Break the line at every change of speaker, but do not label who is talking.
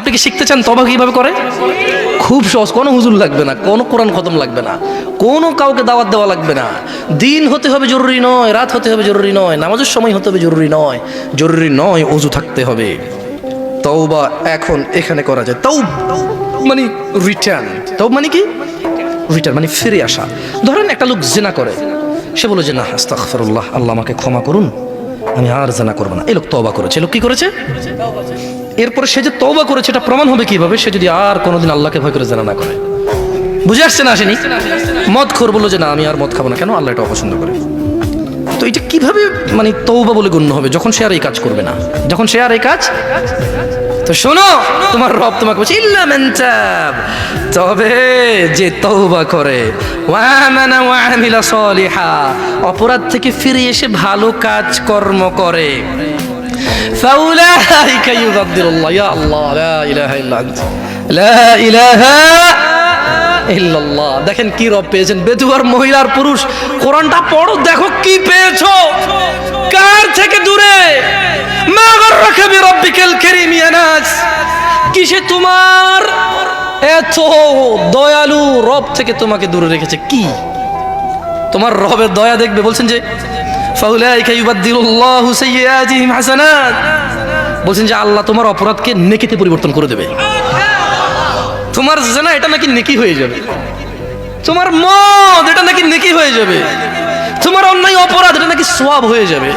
আপনি কি শিখতে চান তওবা কিভাবে করে? খুব সহজ, কোনো হুজুর লাগবে না, কোনো কোরআন খতম লাগবে না, কোনো কাউকে দাওয়াত দেওয়া লাগবে না। দিন হতে হবে জরুরি নয়, রাত হতে হবে জরুরি নয়, নামাজের সময় হতে হবে জরুরি নয়, জরুরি নয় ওযু থাকতে হবে। তওবা এখন এখানে করা যায়। মানে রিটার্ন, তওবা মানে কি? রিটার্ন মানে ফিরে আসা। ধরেন একটা লোক জিনা করে, সে বলে যে না আস্তাগফিরুল্লাহ, আল্লাহ আমাকে ক্ষমা করুন, আমি আর জিনা করব না। এই লোক তওবা করেছে। এই লোক কি করেছে? এরপরে সে যে তওবা করেছে এটা প্রমাণ হবে কিভাবে? সে যদি আর কোনোদিন আল্লাহকে ভয় করে জিনা না করে। বুঝে আসছে না? আসেনি? মদখোর বললো যে না আমি আর মদ খাবো না, কেন? আল্লাহ এটা অপছন্দ করে। তো এটা কিভাবে মানে তওবা বলে গণ্য হবে? যখন সে আর এই কাজ করবে না, যখন সে আর এই কাজ। তো শোনো, তোমার রব তোমাকে বলছে ইল্লা মান তাব, তবে যে তওবা করে, ওয়া আমানা ওয়া আমিলা সলিহা, অপরাধ থেকে ফিরে এসে ভালো কাজ কর্ম করে, ফাউলাইকা ইউবাদদিলুল্লাহ, ইয়া আল্লাহ লা ইলাহা ইল্লা আনতা, লা ইলাহা ইল্লাল্লাহ। দেখেন কি রব পেয়েছেন, বেদুয়ার মহিলার পুরুষ। কোরআনটা পড়ো, দেখো কি পেয়েছো, কার থেকে দূরে। মা গাররাকা বিরাব্বিকাল কারীম ইয়া নাস, কিসে তোমার এত দয়ালু রব থেকে তোমাকে দূরে রেখেছে? কি তোমার রবের দয়া দেখবে? বলছেন যে ফাউলাইকা ইউবাদদিলুল্লাহু সাইয়্যাতিহিম হাসানাত, বলছেন যে আল্লাহ তোমার অপরাধকে নেকিতে পরিবর্তন করে দেবে। তোমার জিনা এটা নাকি নেকি হয়ে যাবে, তোমার মদ এটা নাকি নেকি হয়ে যাবে, তোমার অন্যায় অপরাধ এটা নাকি সওয়াব হয়ে যাবে।